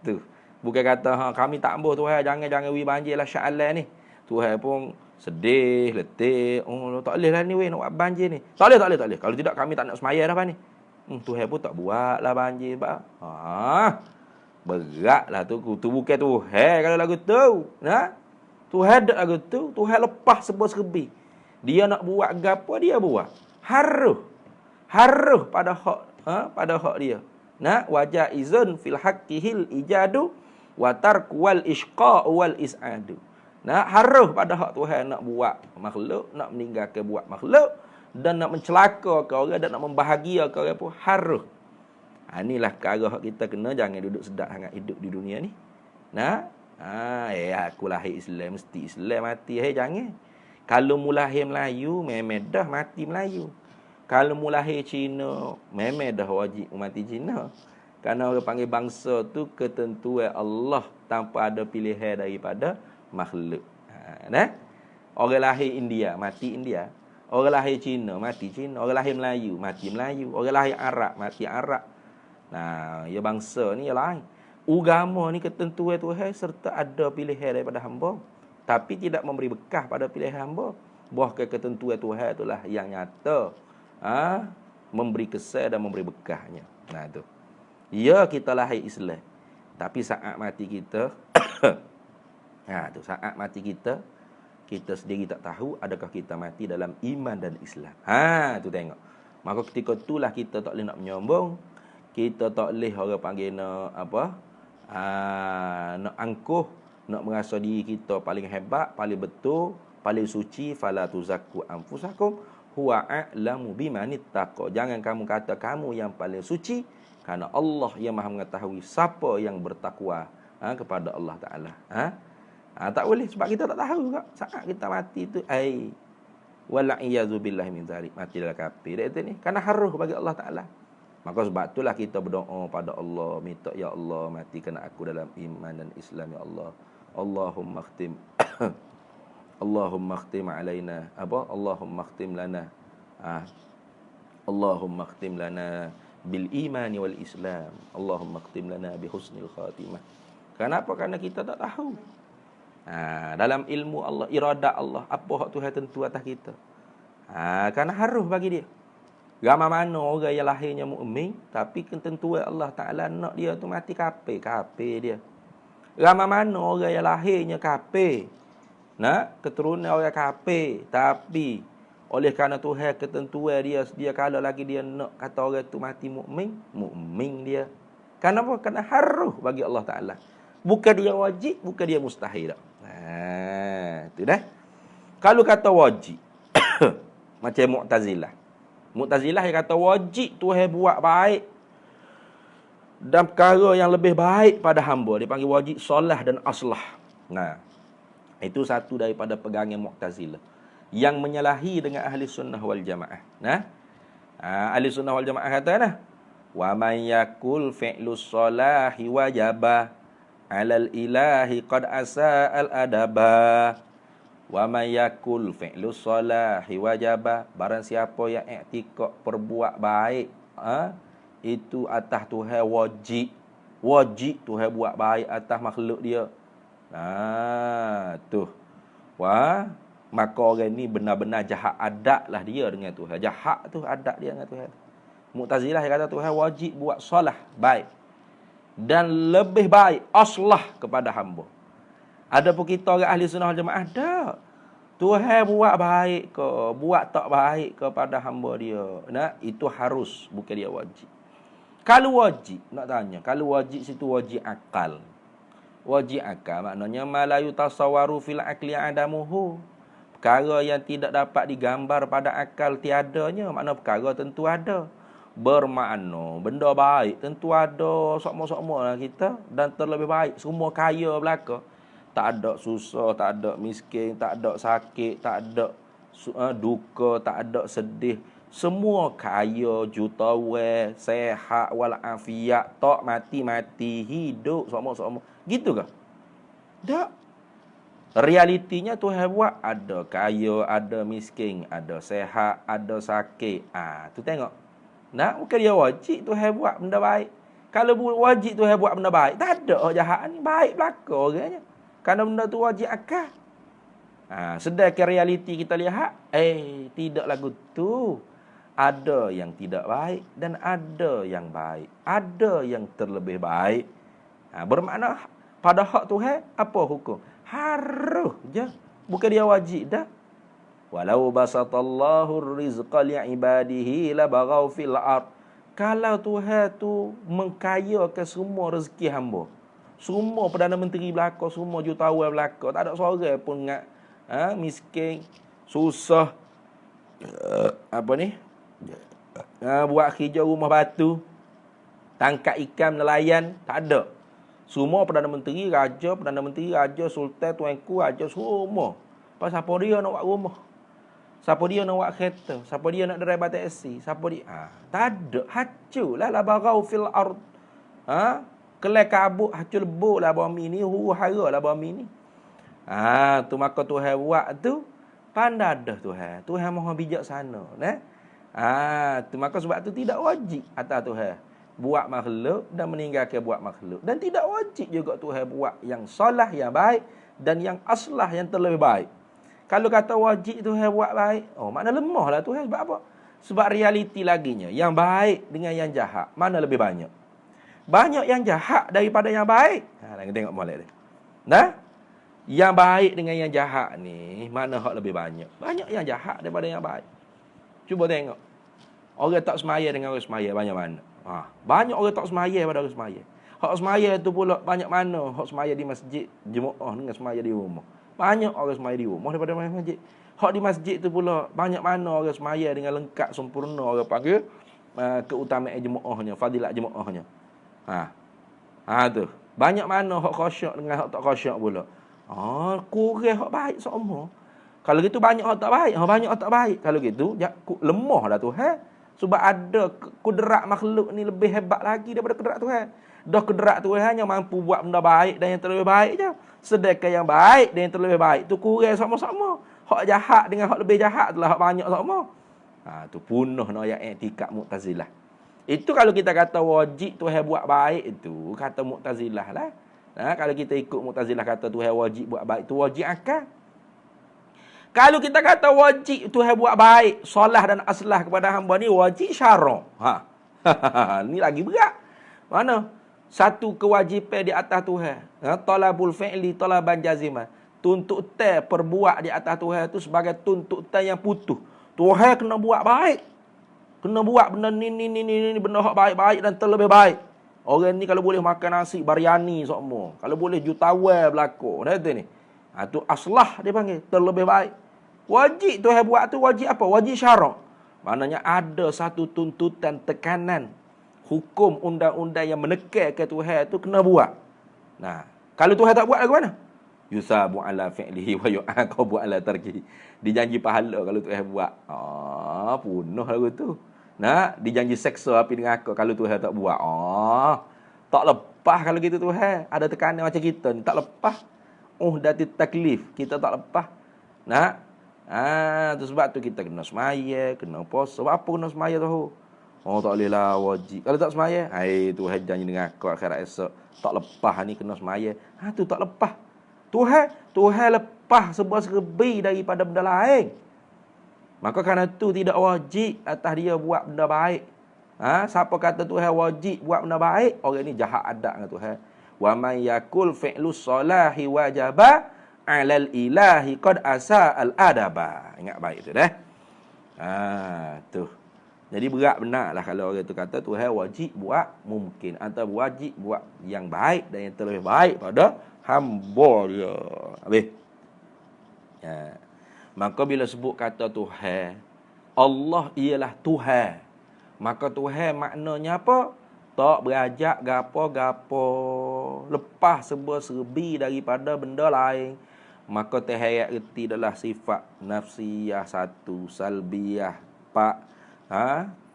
Tu. Bukan kata kami tak ambuh Tuhan, jangan pergi banjirlah sya'alan ni. Tuhan pun sedih, letih. Oh, tak boleh lah ni weh nak buat banjir ni. Tak boleh, tak boleh, tak boleh. Kalau tidak kami tak nak semaya dah ni. Tuhan pun tak buat lah banjir. Berat lah tu. Tu bukan Tuhan kalau lagu tu. Nah? Tuhan tak lagu tu. Tuhan lepas sebab serbi. Dia nak buat gapo dia buat. Haruh pada hak pada hak dia. Nah, wajah izun fil haqqihil ijadu wa tarku wal isqa wal is'adu. Nah, haruh pada hak Tuhan nak buat makhluk, nak meninggalkan buat makhluk dan nak mencelakakan orang dan nak membahagiakan orang pun haruh. Inilah perkara hak kita kena jangan duduk sedap sangat hidup di dunia ni. Nah, aku lahir Islam mesti Islam mati jangan. Kalau mulahir Melayu memang dah mati Melayu. Kalau mulahir Cina memang dah wajib mati Cina. Kerana orang panggil bangsa tu ketentuan Allah tanpa ada pilihan daripada makhluk. Nah, orang lahir India mati India, orang lahir Cina mati Cina, orang lahir Melayu mati Melayu, orang lahir Arab mati Arab. Nah, ya bangsa ni ya lain. Agama ni ketentuan Tuhan serta ada pilihan daripada hamba, tapi tidak memberi bekah pada pilihan hamba. Bahkan ketentuan Tuhan itulah yang nyata memberi kesan dan memberi bekahnya. Nah tu. Ya kita lahir Islam, tapi saat mati kita tu saat mati kita sendiri tak tahu adakah kita mati dalam iman dan Islam. Tu tengok. Maka ketika itulah kita tak boleh nak menyombong, kita tak boleh orang panggil nak nak angkuh, nak merasa diri kita paling hebat, paling betul, paling suci. Fala tuzakku anfusakum huwa a'lamu bimanittaqa. Jangan kamu kata kamu yang paling suci, kerana Allah yang Maha mengetahui siapa yang bertakwa kepada Allah Taala. Tak boleh sebab kita tak tahu juga saat kita mati tu wala iyazu billahi min zalik, mati dalam kafir itu ni kerana haruh bagi Allah Taala. Maka sebab itulah kita berdoa pada Allah, minta ya Allah matikan aku dalam iman dan Islam ya Allah. Allahumma khtim Allahumma khtim alaina Allahumma khtim lana Allahumma khtim lana bil imani wal Islam. Allahumma khtim lana bi husnil khatimah. Kenapa? Kerana kita tak tahu dalam ilmu Allah, iradat Allah, apa hak Tuhan tentu atas kita. Kerana haruh bagi dia. Ramai mana orang yang lahirnya mukmin tapi ketentuan Allah Taala nak dia tu mati kafir dia. Ramai mana orang yang lahirnya kafir, keturunan orang kafir, tapi oleh kerana Tuhan ketentuan dia kala lagi dia nak kata orang tu mati mukmin dia. Kenapa? Kerana haruh bagi Allah Taala. Bukan dia wajib, bukan dia mustahil dah. Tu dah. Kalau kata wajib macam Mu'tazilah yang kata wajib Tuhan buat baik dan perkara yang lebih baik pada hamba, dia panggil wajib solah dan aslah. Itu satu daripada pegangan Mu'tazilah yang menyalahi dengan ahli sunnah wal jamaah. Ahli sunnah wal jamaah kata wa man yakul fi'lus solahi wajaba alal ilahi qad asa'al adaba. Wa may yakul fi'lus solahi wajaba, barang siapa yang i'tikad perbuat baik itu atas Tuhan wajib Tuhan buat baik atas makhluk dia. Tu. Maka orang ni benar-benar jahat adat lah dia dengan Tuhan. Jahat tu adat dia dengan Tuhan. Mu'tazilah yang kata Tuhan wajib buat solah baik dan lebih baik aslah kepada hamba. Ada pun kita orang ahli sunnah wal jamaah dah. Tuhan buat baik ke, buat tak baik kepada hamba dia. Itu harus, bukan dia wajib. Kalau wajib, nak tanya, kalau wajib situ wajib akal. Wajib akal maknanya malayu tasawwaru fil aqli adamuhu. Perkara yang tidak dapat digambar pada akal tiadanya, makna perkara tentu ada. Bermakna benda baik tentu ada sokmo-sokmo lah kita, dan terlebih baik semua kaya belaka. Tak ada susah, tak ada miskin, tak ada sakit, tak ada duka, tak ada sedih. Semua kaya, jutawan, sehat walafiat, tak mati-mati, hidup sokmo-sokmo. Gitu ke? Tak. Realitinya Tuhan buat ada kaya, ada miskin, ada sehat, ada sakit. Tu tengok. Bukan dia wajib Tuhan buat benda baik. Kalau wajib Tuhan buat benda baik, tak ada jahat ni, baik belaka orangnya. Kerana benda tu wajib akal. Sedangkan realiti kita lihat, tidak lagu tu. Ada yang tidak baik dan ada yang baik. Ada yang terlebih baik. Bermakna pada hak Tuhan, apa hukum? Harus je. Bukan dia wajib dah. Walau basatallahu rizqa li'ibadihi labaghaw fil ard. Kalau Tuhan tu mengkayakan semua rezeki hamba. Semua Perdana Menteri belaka, semua jutawan belaka. Tak ada seorang pun miskin, susah. Buat kerja rumah batu, tangkap ikan, nelayan, tak ada. Semua Perdana Menteri, raja, sultan, tuanku, raja, semua. Pas siapa dia nak buat rumah? Siapa dia nak buat kereta? Siapa dia nak driver taksi? Siapa dia? Tak ada. Hancurlah la bagau fil ard. Kelai kabut, hancur lebur lah bumi ni, huru-hara lah bumi ni. Tu maka Tuhan buat tu, pandai dah Tuhan. Tuhan Maha bijaksana, tu maka sebab tu tidak wajib atas Tuhan buat makhluk dan meninggalkan buat makhluk. Dan tidak wajib juga Tuhan buat yang salah, yang baik dan yang aslah, yang terlebih baik. Kalau kata wajib Tuhan buat baik, makna lemah lah Tuhan. Sebab apa? Sebab realiti laginya, yang baik dengan yang jahat, mana lebih banyak? Banyak yang jahat daripada yang baik. Kita tengok molek dia. Yang baik dengan yang jahat ni, mana hak lebih banyak? Banyak yang jahat daripada yang baik. Cuba tengok. Orang tak semaya dengan orang semaya banyak mana? Banyak orang tak semaya pada orang semaya. Hak semaya tu pula banyak mana? Hak semaya di masjid jemaah dengan semaya di rumah. Banyak orang semaya di rumah daripada masjid. Hak di masjid tu pula banyak mana orang semaya dengan lengkap sempurna, orang panggil keutamaan jemaahnya, fadilat jemaahnya. Tu. Banyak mana hak khusyuk dengan hak tak khusyuk pula. Kurang hak baik semua. Kalau gitu banyak hak tak baik, banyak hak tak baik. Kalau gitu lemahlah Tuhan. Sebab ada kudrat makhluk ni lebih hebat lagi daripada kudrat Tuhan. Dah kudrat Tuhan yang mampu buat benda baik dan yang terlebih baik je. Sedangkan yang baik dan yang terlebih baik tu kurang sama-sama. Hak jahat dengan hak lebih jahat tu lah hak banyak sama. Tu punah no ayat i'tikad Mu'tazilah. Itu kalau kita kata wajib Tuhan buat baik itu, kata Mu'tazilah lah. Kalau kita ikut Mu'tazilah kata Tuhan wajib buat baik, tu wajib akal. Kalau kita kata wajib Tuhan buat baik, solah dan aslah kepada hamba ni wajib syara'. Ni lagi berat. Mana? Satu kewajipan di atas Tuhan. Talabul fi'li talaban jaziman. Tuntutan perbuat di atas Tuhan itu sebagai tuntutan yang putus. Tuhan kena buat baik. Kena buat benda ni benda hak baik-baik dan terlebih baik. Orang ni kalau boleh makan nasi biryani semua. Kalau boleh jutawan belaka. Ni. Tu aslah dia panggil, terlebih baik. Wajib Tuhan buat tu wajib apa? Wajib syara'. Maknanya ada satu tuntutan, tekanan, hukum, undang-undang yang menekan ke Tuhan tu kena buat. Kalau Tuhan tak buat lagu mana? Yusabu ala fi'lihi wa yu'aqabu ala tarkihi. Dijanji pahala kalau Tuhan buat. Punah lagu tu. Dijanji seksa api neraka kalau Tuhan tak buat. Tak lepas kalau gitu Tuhan. Ada tekanan macam kita ni, tak lepas. Dati taklif, kita tak lepas. Tu sebab tu kita kena semaya, kena puasa. Sebab apa kena semaya tahu? Tak boleh lah wajib. Kalau tak semaya, Tuhan janji dengan aku akhirat esok. Tak lepas ni kena semaya. Tu tak lepas. Tuhan lepas sebuah serbi daripada benda lain. Maka kerana tu tidak wajib atas dia buat benda baik. Siapa kata Tuhan wajib buat benda baik, orang ni jahat adab dengan Tuhan. Wa may yakul fi'lus salahi wajaba 'alal ilahi qad asa al adaba. Ingat baik tu dah. Tu. Jadi berat benarlah kalau orang tu kata Tuhan wajib buat mungkin atau wajib buat yang baik dan yang terlebih baik pada hamba dia. Habis. Maka bila sebut kata Tuhan, Allah ialah Tuhan. Maka Tuhan maknanya apa? Tak berajak gapo-gapo, lepas sebuah serbi daripada benda lain. Maka terhayat erti adalah sifat nafsiyah satu, salbiyah pak,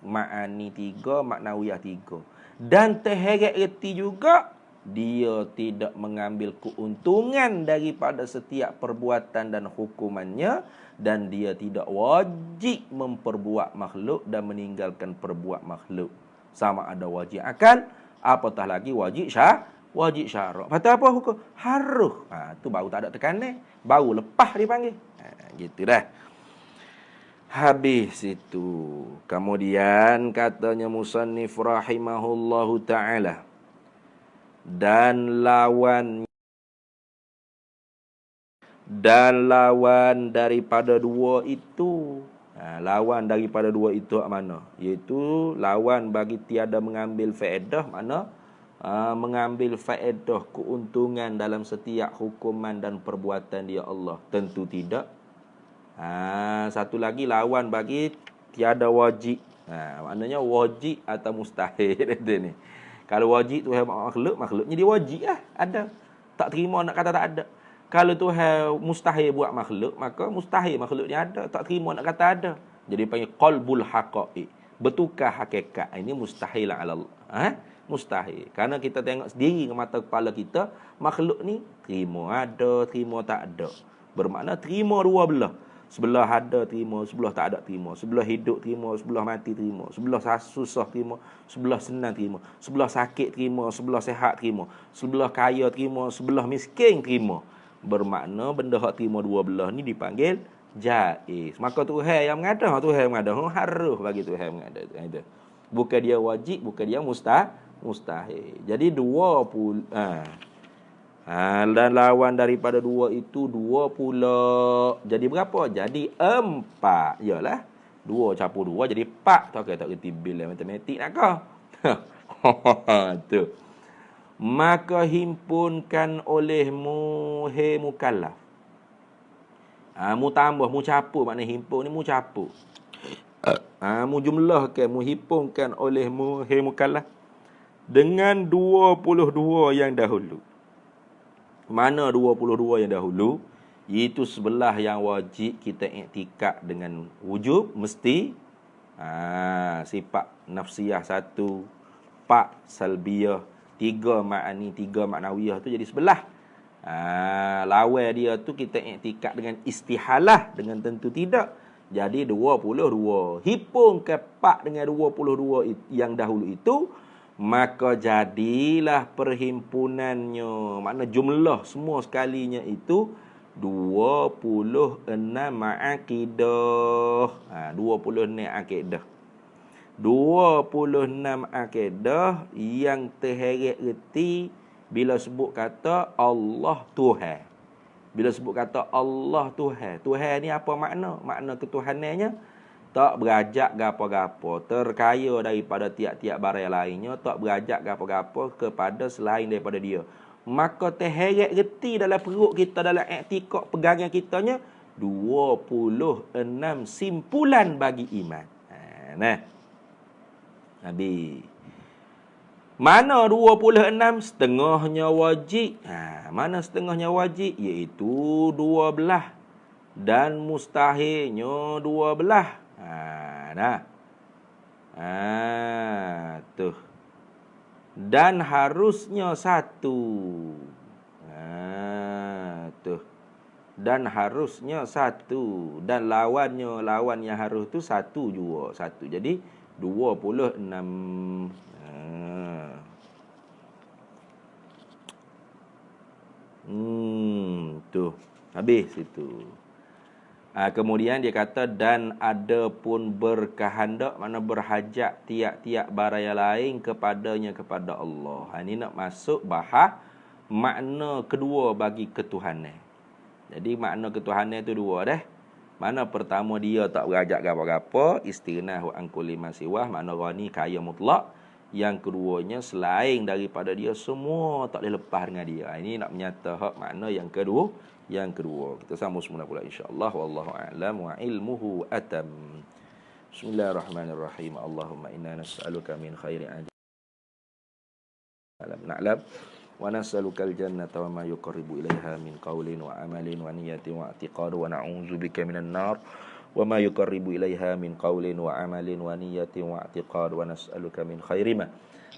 ma'ani tiga, maknawiyah tiga. Dan terhayat erti juga dia tidak mengambil keuntungan daripada setiap perbuatan dan hukumannya, dan dia tidak wajib memperbuat makhluk dan meninggalkan perbuat makhluk. Sama ada wajib akal, apatah lagi wajib Wajib syarak. Patut apa hukum? Harus. Tu baru tak ada tekanan. Baru lepas dipanggil. Gitu dah. Habis itu. Kemudian katanya musannif rahimahullahu ta'ala. Dan lawan daripada dua itu. Lawan daripada dua itu mana? Iaitu lawan bagi tiada mengambil faedah mana? Mengambil faedah keuntungan dalam setiap hukuman dan perbuatan dia Allah. Tentu tidak. Satu lagi lawan bagi tiada wajib. Maknanya wajib atau mustahil dia ni. Kalau wajib Tuhan makhluknya dia wajib lah. Ada. Tak terima nak kata tak ada. Kalau Tuhan mustahil buat makhluk, maka mustahil makhluk ni ada. Tak terima nak kata ada. Jadi panggil qalbul haqa'iq. Bertukar hakikat. Ini mustahil ala Allah. Mustahil. Karena kita tengok sendiri ke mata kepala kita, makhluk ni terima ada, terima tak ada. Bermakna terima dua belah. Sebelah ada terima, sebelah tak ada terima. Sebelah hidup terima, sebelah mati terima. Sebelah susah terima, sebelah senang terima. Sebelah sakit terima, sebelah sihat terima. Sebelah kaya terima, sebelah miskin terima. Bermakna benda hak terima dua belah ni dipanggil jaiz. Maka Tuhan yang mengada, harus bagi Tuhan mengada. Bukan dia wajib, bukan dia mustahil. Jadi 20. Dan lawan daripada dua itu 2 pula. Jadi berapa? Jadi 4. Yalah. 2 campur 2 jadi 4. Tak kerti bil matematik nak kau. Tu. Maka himpunkan olehmu he mukallaf. Mu tambah, mu capur, makna himpun ni mu capur. Mu jumlahkan, mu himpunkan olehmu he mukallaf dengan 22 yang dahulu. Mana 22 yang dahulu? Itu sebelah yang wajib kita iktikad dengan wujub mesti. Sifat nafsiyah 1, 4 salbiyah, 3 ma'ani, 3 maknawiyah tu jadi sebelah. Lawan dia tu kita iktikad dengan istihalah, dengan tentu tidak. Jadi 22. Hipung ke 4 dengan 22 yang dahulu itu, maka jadilah perhimpunannya. Makna jumlah semua sekalinya itu 26 akidah. 26 akidah. 26 akidah yang terheret reti bila sebut kata Allah Tuhan. Bila sebut kata Allah Tuhan. Tuhan ni apa makna? Makna ketuhanannya tak berajak gapo-gapo, terkaya daripada tiap-tiap barang lainnya, tak berajak gapo-gapo kepada selain daripada dia. Maka terheret reti dalam perut kita, dalam i'tikad pegangan kitanya 26 simpulan bagi iman. Habis. Mana 26? Setengahnya wajib. Mana setengahnya wajib? Iaitu 12. Dan mustahilnya 12. Tuh. Dan harusnya 1. Tuh. Dan harusnya 1. Dan lawan yang harus tu 1 juga. 1. Jadi 26. Tuh. Habis itu. Kemudian dia kata dan ada pun berkehendak, mana berhajat tiap-tiap barang yang lain kepadanya kepada Allah. Ini nak masuk bahas makna kedua bagi ketuhanan. Jadi makna ketuhanan itu 2 dah. Mana pertama dia tak berhajat apa-apa, istighnah an kulli ma siwah, makna ghani kaya mutlak. Yang keduanya selain daripada dia semua tak boleh lepas dengan dia. Ini nak menyata hak makna yang kedua. Kita sambung semula pula insya-Allah. Wallahu a'lam wa ilmuhu atam. Bismillahirrahmanirrahim. Allahumma inna nas'aluka min khairi ajal na'lam wa nas'aluka al-jannata wa ma yuqarribu ilaiha min qawlin wa amalin wa niyatin wa i'tiqad wa na'udzubika minan nar wa ma yuqarribu ilaiha min qawlin wa amalin wa niyatin wa i'tiqad wa nas'aluka min khairi ma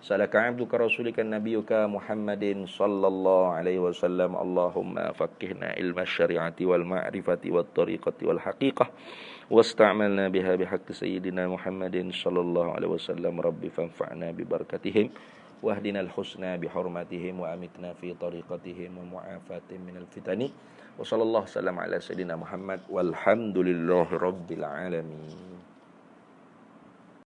Salaka abduka rasulika nabiyuka Muhammadin sallallahu alaihi wasallam. Allahumma faqihna ilma syari'ati wal ma'rifati wat tariqati wal haqiqah wasta'malna biha bihaqqi sayyidina Muhammadin sallallahu alaihi wasallam. Rabbi fanfa'na bi barakatihim wahdinal husna bi hurmatihim wa amitna fi tariqatihim wa mu'afatihim minal fitani. Wa sallallahu sallam ala sayyidina Muhammad walhamdulillahi rabbil alamin.